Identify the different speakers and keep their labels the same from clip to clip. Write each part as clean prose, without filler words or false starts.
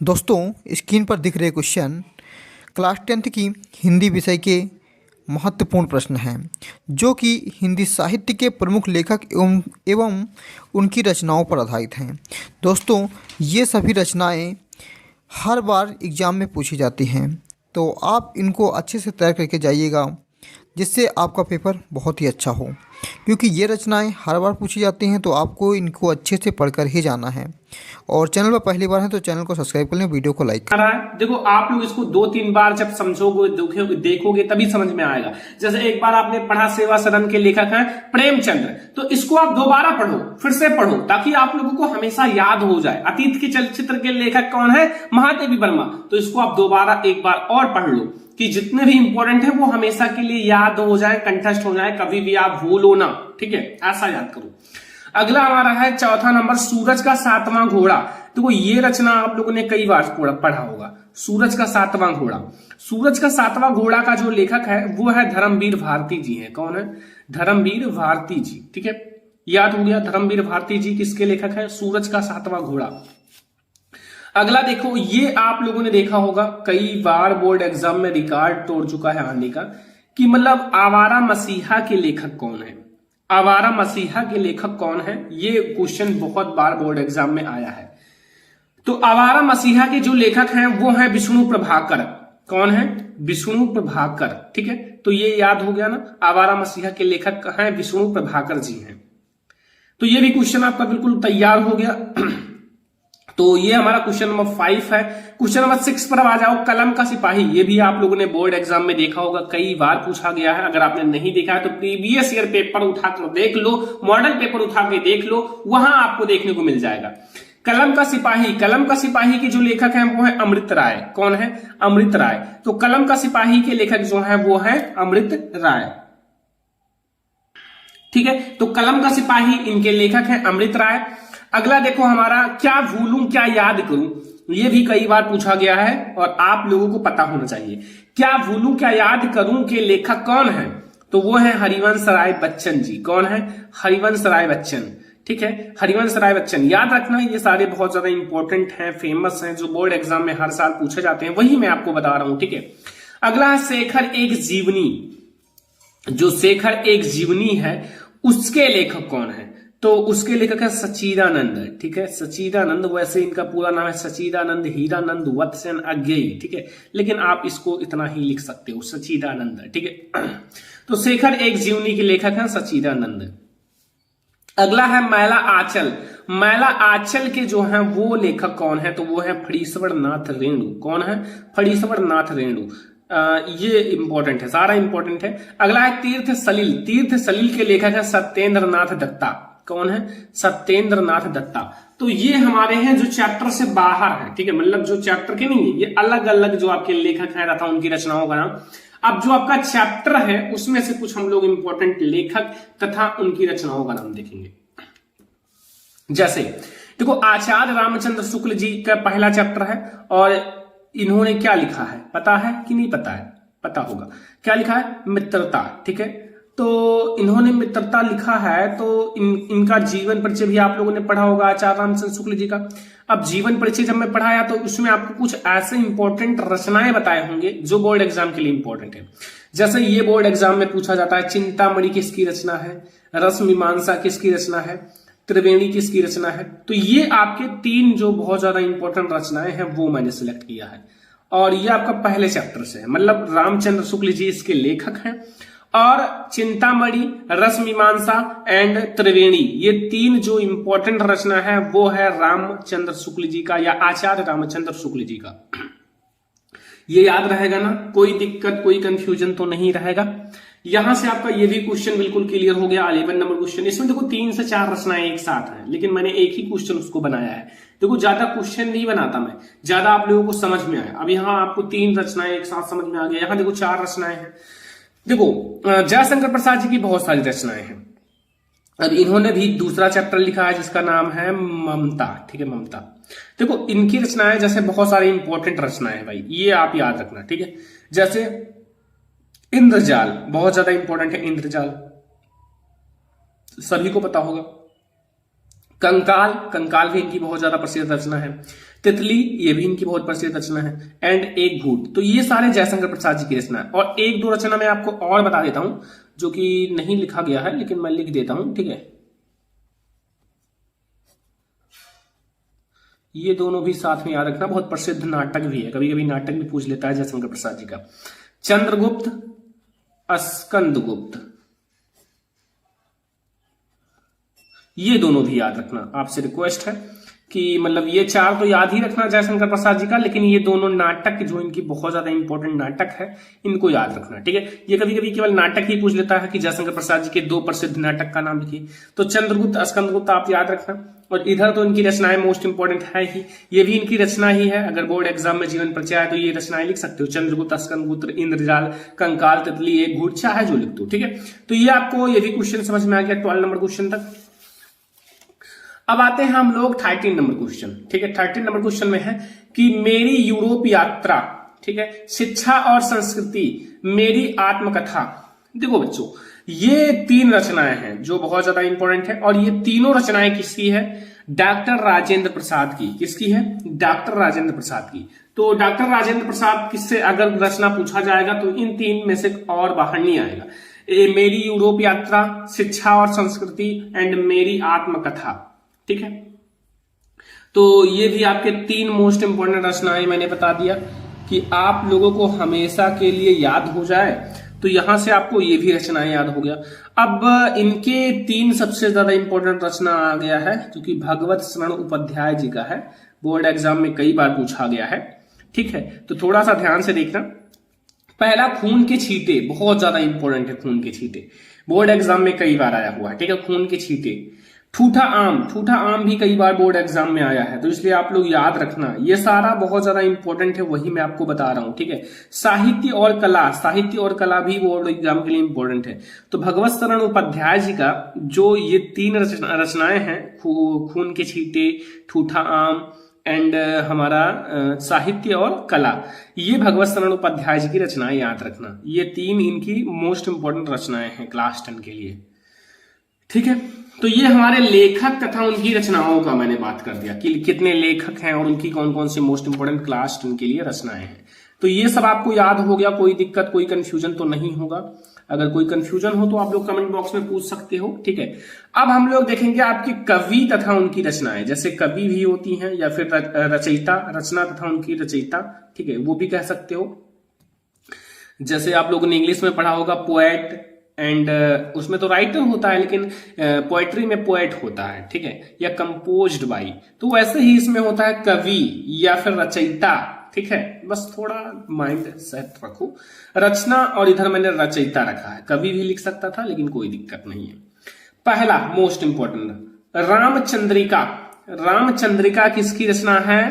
Speaker 1: दोस्तों, स्क्रीन पर दिख रहे क्वेश्चन क्लास 10th की हिंदी विषय के महत्वपूर्ण प्रश्न हैं, जो कि हिंदी साहित्य के प्रमुख लेखक एवं उनकी रचनाओं पर आधारित हैं। दोस्तों, ये सभी रचनाएं हर बार एग्ज़ाम में पूछी जाती हैं, तो आप इनको अच्छे से तैयार करके जाइएगा, जिससे आपका पेपर बहुत ही अच्छा हो। क्योंकि ये रचनाएं हर बार पूछी जाती हैं, तो आपको इनको अच्छे से पढ़कर ही जाना है। और चैनल पर पहली बार है तो चैनल को सब्सक्राइब कर लें, वीडियो को लाइक
Speaker 2: आ रहा है। देखो, आप लोग इसको 2-3 बार जब समझोगे देखोगे तभी समझ में आएगा। जैसे एक बार आपने पढ़ा सेवा सदन के लेखक हैं प्रेमचंद्र, तो इसको आप दोबारा पढ़ो, फिर से पढ़ो, ताकि आप लोगों को हमेशा याद हो जाए। अतीत के चलचित्र के लेखक कौन है? महादेवी वर्मा। तो इसको आप दोबारा एक बार और पढ़ लो कि जितने भी इंपॉर्टेंट है वो हमेशा के लिए याद हो जाए, कंठस्थ हो जाए, कभी भी आप भूलो ना। ठीक है, ऐसा याद करो। अगला हमारा है चौथा नंबर, सूरज का सातवां घोड़ा। देखो, ये रचना आप लोगों ने कई बार पढ़ा होगा। सूरज का सातवां घोड़ा। सूरज का सातवां घोड़ा का जो लेखक है वो है धर्मवीर भारती जी है। कौन है? धर्मवीर भारती जी। ठीक है, याद हो गया। धर्मवीर भारती जी किसके लेखक है? सूरज का सातवां घोड़ा। अगला देखो, ये आप लोगों ने देखा होगा, कई बार बोर्ड एग्जाम में रिकॉर्ड तोड़ चुका है आने का, कि मतलब आवारा मसीहा के लेखक कौन है? आवारा मसीहा के लेखक कौन है? ये क्वेश्चन बहुत बार बोर्ड एग्जाम में आया है। तो आवारा मसीहा के जो लेखक हैं वो है विष्णु प्रभाकर। कौन है? विष्णु प्रभाकर। ठीक है, तो ये याद हो गया ना। आवारा मसीहा के लेखक हैं विष्णु प्रभाकर जी हैं। तो ये भी क्वेश्चन आपका बिल्कुल तैयार हो गया। तो ये हमारा क्वेश्चन नंबर 5 है। क्वेश्चन नंबर 6 पर अब आ जाओ, कलम का सिपाही। ये भी आप लोगों ने बोर्ड एग्जाम में देखा होगा, कई बार पूछा गया है। अगर आपने नहीं देखा है तो प्रीवियस ईयर पेपर उठाकर देख लो, मॉडल पेपर उठा के देख लो, वहां आपको देखने को मिल जाएगा। कलम का सिपाही। कलम का सिपाही के जो लेखक हैं वो है अमृत राय। कौन है? अमृत राय। तो कलम का सिपाही के लेखक जो है वो है अमृत राय। ठीक है, तो कलम का सिपाही इनके लेखक हैं अमृत राय। अगला देखो हमारा, क्या भूलूं क्या याद करूं। ये भी कई बार पूछा गया है और आप लोगों को पता होना चाहिए। क्या भूलूं क्या याद करूं के लेखक कौन है? तो वो है हरिवंश राय बच्चन जी। कौन है? हरिवंश राय बच्चन। ठीक है, हरिवंश राय बच्चन। याद रखना, ये सारे बहुत ज्यादा इंपॉर्टेंट हैं, फेमस हैं, जो बोर्ड एग्जाम में हर साल पूछे जाते हैं, वही मैं आपको बता रहा हूं। ठीक है, अगला है शेखर एक जीवनी। जो शेखर एक जीवनी है उसके लेखक कौन है? तो उसके लेखक है सच्चिदानंद। ठीक है, सच्चिदानंद। वैसे इनका पूरा नाम है सच्चिदानंद हीरानंद वत्सन अज्ञेय। ठीक है, लेकिन आप इसको इतना ही लिख सकते हो, सच्चिदानंद। ठीक है, तो शेखर एक जीवनी के लेखक हैं सच्चिदानंद। अगला है मैला आंचल। मैला आंचल के जो हैं वो लेखक कौन है? तो वो है फणीश्वर नाथ रेणु। कौन है? फणीश्वर नाथ रेणु। ये इंपॉर्टेंट है, सारा इंपॉर्टेंट है। अगला है तीर्थ सलिल। तीर्थ सलिल के लेखक है सत्येंद्र नाथ दत्ता। कौन है? सत्येंद्र नाथ दत्ता। तो ये हमारे हैं जो चैप्टर से बाहर है। ठीक है, मतलब जो चैप्टर के नहीं है, ये अलग अलग जो आपके लेखक हैं तथा उनकी रचनाओं का नाम। अब जो आपका चैप्टर है उसमें से कुछ हम लोग इंपॉर्टेंट लेखक तथा उनकी रचनाओं का नाम देखेंगे। जैसे देखो, आचार्य रामचंद्र शुक्ल जी का पहला चैप्टर है, और इन्होंने क्या लिखा है पता है कि नहीं पता है? पता होगा। क्या लिखा है? मित्रता। ठीक है, तो इन्होंने मित्रता लिखा है। तो इनका जीवन परिचय भी आप लोगों ने पढ़ा होगा, आचार्य रामचंद्र शुक्ल जी का। अब जीवन परिचय जब मैं पढ़ाया तो उसमें आपको कुछ ऐसे इंपॉर्टेंट रचनाएं बताए होंगे जो बोर्ड एग्जाम के लिए इंपॉर्टेंट है। जैसे ये बोर्ड एग्जाम में पूछा जाता है, चिंतामणि किसकी रचना है? रस मीमांसा किसकी रचना है? त्रिवेणी किसकी रचना है? तो ये आपके 3 जो बहुत ज्यादा इंपॉर्टेंट रचनाएं हैं वो मैंने सिलेक्ट किया है, और ये आपका पहले चैप्टर से है। मतलब रामचंद्र शुक्ल जी इसके लेखक हैं, और चिंतामणि, रस मीमांसा एंड त्रिवेणी, ये 3 जो इंपॉर्टेंट रचना है वो है रामचंद्र शुक्ल जी का, या आचार्य रामचंद्र शुक्ल जी का। ये याद रहेगा ना? कोई दिक्कत, कोई कंफ्यूजन तो नहीं रहेगा। यहां से आपका ये भी क्वेश्चन बिल्कुल क्लियर हो गया। 11 नंबर क्वेश्चन। इसमें देखो 3 से 4 रचनाएं एक साथ हैं, लेकिन मैंने एक ही क्वेश्चन उसको बनाया है। देखो, ज्यादा क्वेश्चन नहीं बनाता मैं, ज्यादा आप लोगों को समझ में आया। अब यहाँ आपको 3 रचनाएं एक साथ समझ में आ गया। यहाँ देखो 4 रचनाएं हैं। देखो, जयशंकर प्रसाद जी की बहुत सारी रचनाएं हैं, और इन्होंने भी दूसरा चैप्टर लिखा है जिसका नाम है ममता। ठीक है, ममता। देखो, इनकी रचनाएं जैसे बहुत सारी इंपॉर्टेंट रचनाएं हैं भाई, ये आप याद रखना। ठीक है, जैसे इंद्रजाल बहुत ज्यादा इंपॉर्टेंट है। इंद्रजाल सभी को पता होगा। कंकाल, कंकाल भी इनकी बहुत ज्यादा प्रसिद्ध रचना है। तितली, ये भी इनकी बहुत प्रसिद्ध रचना है। एंड एक भूत, तो ये सारे जयशंकर प्रसाद जी की रचना है। और एक दो रचना मैं आपको और बता देता हूं जो कि नहीं लिखा गया है, लेकिन मैं लिख देता हूं, ठीक है। ये दोनों भी साथ में याद रखना, बहुत प्रसिद्ध नाटक भी है, कभी कभी नाटक भी पूछ लेता है जयशंकर प्रसाद जी का। चंद्रगुप्त, स्कंदगुप्त, ये दोनों भी याद रखना। आपसे रिक्वेस्ट है कि मतलब ये चार तो याद ही रखना जयशंकर प्रसाद जी का, लेकिन ये दोनों नाटक जो इनकी बहुत ज्यादा इंपॉर्टेंट नाटक है, इनको याद रखना, ठीक है। ये कभी कभी केवल नाटक ही पूछ लेता है कि जयशंकर प्रसाद जी के दो प्रसिद्ध नाटक का नाम लिखिए, तो चंद्रगुप्त, स्कंदगुप्त आप याद रखना। और इधर तो इनकी रचनाएं मोस्ट इंपॉर्टेंट है ही, ये भी इनकी रचना ही है। अगर बोर्ड एग्जाम में जीवन परिचय है तो ये रचनाएं लिख सकते हो, चंद्रगुप्त, स्कंदगुप्त, इंद्रजाल, कंकाल, तितली, एक भूत, चाहे जो लिख दो, ठीक है। तो ये आपको ये भी क्वेश्चन समझ में आ गया 12 नंबर क्वेश्चन तक। अब आते हैं हम लोग 13 नंबर क्वेश्चन, ठीक है। 13 नंबर क्वेश्चन में है कि मेरी यूरोप यात्रा, ठीक है, शिक्षा और संस्कृति, मेरी आत्मकथा। देखो बच्चों, ये तीन रचनाएं हैं जो बहुत ज्यादा इंपॉर्टेंट है, और ये तीनों रचनाएं किसकी है? डॉक्टर राजेंद्र प्रसाद की। किसकी है? डॉक्टर राजेंद्र प्रसाद की। तो डॉक्टर राजेंद्र प्रसाद किससे अगर रचना पूछा जाएगा तो इन तीन में से और बाहर नहीं आएगा। मेरी यूरोप यात्रा, शिक्षा और संस्कृति, एंड मेरी आत्मकथा, ठीक है। तो ये भी आपके तीन मोस्ट इंपॉर्टेंट रचनाएं मैंने बता दिया कि आप लोगों को हमेशा के लिए याद हो जाए, तो यहां से आपको ये भी रचनाएं याद हो गया। अब इनके तीन सबसे ज्यादा इंपॉर्टेंट रचना आ गया है जो कि भगवत शरण उपाध्याय जी का है, बोर्ड एग्जाम में कई बार पूछा गया है, ठीक है। तो थोड़ा सा ध्यान से देखना। पहला खून के छींटे, बहुत ज्यादा इंपॉर्टेंट है खून के छींटे, बोर्ड एग्जाम में कई बार आया हुआ है, ठीक है। खून के छींटे। ठूठा आम, ठूठा आम भी कई बार बोर्ड एग्जाम में आया है, तो इसलिए आप लोग याद रखना, ये सारा बहुत ज्यादा इंपॉर्टेंट है, वही मैं आपको बता रहा हूं, ठीक है। साहित्य और कला, साहित्य और कला भी बोर्ड एग्जाम के लिए इंपॉर्टेंट है। तो भगवत शरण उपाध्याय जी का जो ये तीन रचनाएं हैं, खून के छींटे, ठूठा आम एंड हमारा साहित्य और कला, ये भगवत शरण उपाध्याय जी की रचनाएं याद रखना। ये तीन इनकी मोस्ट इंपॉर्टेंट रचनाएं हैं क्लास 10 के लिए, ठीक है। तो ये हमारे लेखक तथा उनकी रचनाओं का मैंने बात कर दिया कि कितने लेखक हैं और उनकी कौन कौन सी मोस्ट इंपोर्टेंट क्लास 10 के लिए रचनाएं हैं। तो ये सब आपको याद हो गया, कोई दिक्कत, कोई कंफ्यूजन तो नहीं होगा। अगर कोई कंफ्यूजन हो तो आप लोग कमेंट बॉक्स में पूछ सकते हो, ठीक है। अब हम लोग देखेंगे आपकी कवि तथा उनकी रचनाएं, जैसे कवि भी होती हैं या फिर रचयिता, रचना तथा उनकी रचयिता, ठीक है, वो भी कह सकते हो। जैसे आप लोगों ने इंग्लिश में पढ़ा होगा पोएट, एंड उसमें तो राइटर होता है, लेकिन पोएट्री में पोएट होता है, ठीक है, या कंपोज्ड बाई। तो वैसे ही इसमें होता है कवि या फिर रचयिता, ठीक है। बस थोड़ा माइंड सेट रखो, रचना और इधर मैंने रचयिता रखा है, कवि भी लिख सकता था लेकिन कोई दिक्कत नहीं है। पहला मोस्ट इंपोर्टेंट, रामचंद्रिका। रामचंद्रिका किसकी रचना है?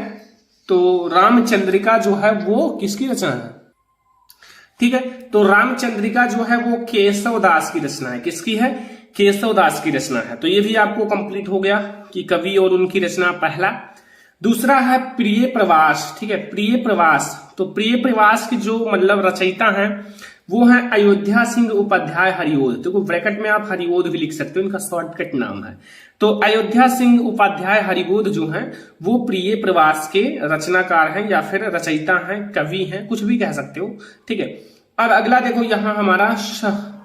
Speaker 2: तो रामचंद्रिका जो है वो किसकी रचना है? ठीक है, तो रामचंद्रिका जो है वो केशव दास की रचना है। किसकी है? केशव दास की रचना है। तो ये भी आपको कंप्लीट हो गया कि कवि और उनकी रचना पहला। दूसरा है प्रिय प्रवास, ठीक है, प्रिय प्रवास। तो प्रिय प्रवास की जो मतलब रचयिता है वो है अयोध्या सिंह उपाध्याय हरिओध। देखो ब्रैकेट में आप हरिओध भी लिख सकते हो, इनका शॉर्टकट नाम है। तो अयोध्या सिंह उपाध्याय हरिओध जो हैं वो प्रिय प्रवास के रचनाकार हैं या फिर रचयिता हैं, कवि हैं, कुछ भी कह सकते हो, ठीक है। और अगला देखो यहां हमारा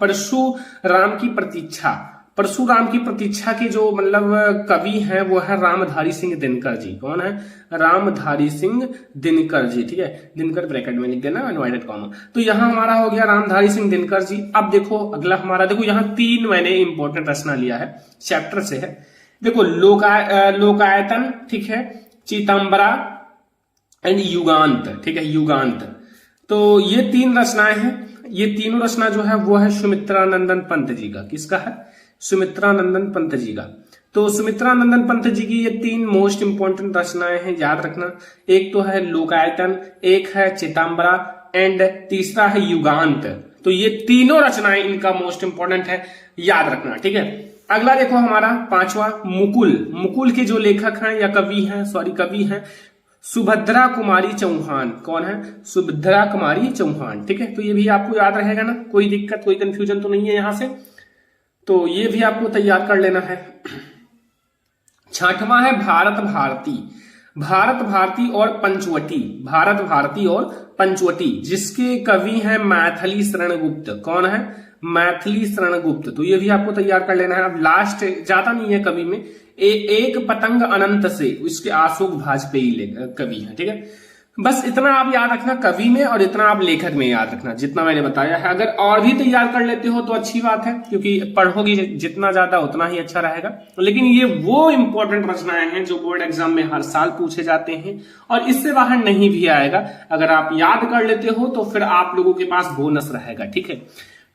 Speaker 2: परशुराम की प्रतीक्षा। परशुराम की प्रतीक्षा के जो मतलब कवि हैं वो है रामधारी सिंह दिनकर जी। कौन है? रामधारी सिंह दिनकर जी, ठीक है, दिनकर ब्रैकेट में लिख देना, इनवर्टेड कॉमा। तो यहां हमारा हो गया रामधारी सिंह दिनकर जी। अब देखो अगला हमारा, देखो यहाँ तीन मैंने इंपॉर्टेंट रचना लिया है, चैप्टर से है। देखो लोकायतन, ठीक है, चितंबरा एंड युगांत, ठीक है, युगांत। तो ये तीन रचनाएं हैं। ये तीनों रचना जो है वो है सुमित्रानंदन पंत जी का। किसका है? सुमित्रानंदन पंत जी का। तो सुमित्रानंदन पंत जी की ये तीन मोस्ट इंपोर्टेंट रचनाएं हैं, याद रखना। एक तो है लोकायतन, एक है चितंबरा एंड तीसरा है युगांत। तो ये तीनों रचनाएं इनका मोस्ट इंपोर्टेंट है, याद रखना, ठीक है। अगला देखो हमारा पांचवा मुकुल। मुकुल के जो लेखक हैं या कवि हैं, सॉरी कवि हैं सुभद्रा कुमारी चौहान। कौन है? सुभद्रा कुमारी चौहान, ठीक है। तो ये भी आपको याद रहेगा ना, कोई दिक्कत कोई कंफ्यूजन तो नहीं है यहां से। तो ये भी आपको तैयार कर लेना है, छठवां है भारत भारती। भारत भारती और पंचवटी, भारत भारती और पंचवटी, जिसके कवि हैं मैथिली शरण गुप्त। कौन है? मैथिली शरण गुप्त। तो ये भी आपको तैयार कर लेना है। अब लास्ट ज्यादा नहीं है कवि में, एक पतंग अनंत से, उसके अशोक वाजपेयी कवि है। ठीक है, बस इतना आप याद रखना कवि में, और इतना आप लेखक में याद रखना जितना मैंने बताया है। अगर और भी तैयार कर लेते हो तो अच्छी बात है, क्योंकि पढ़ोगी जितना ज्यादा उतना ही अच्छा रहेगा। लेकिन ये वो इंपॉर्टेंट रचनाएं हैं जो बोर्ड एग्जाम में हर साल पूछे जाते हैं, और इससे बाहर नहीं भी आएगा। अगर आप याद कर लेते हो तो फिर आप लोगों के पास बोनस रहेगा। ठीक है,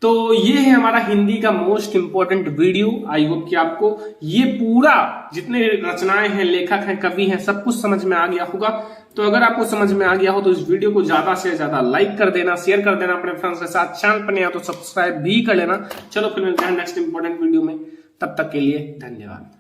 Speaker 2: तो ये है हमारा हिंदी का most important video. I hope कि आपको ये पूरा जितने रचनाएं हैं, लेखक हैं, कवि हैं, सब कुछ समझ में आ गया होगा। तो अगर आपको समझ में आ गया हो तो इस वीडियो को ज्यादा से ज्यादा लाइक कर देना, शेयर कर देना अपने फ्रेंड्स के साथ। चैनल पर नया तो सब्सक्राइब भी कर लेना। चलो फिर मिलते हैं नेक्स्ट इंपॉर्टेंट वीडियो में, तब तक के लिए धन्यवाद।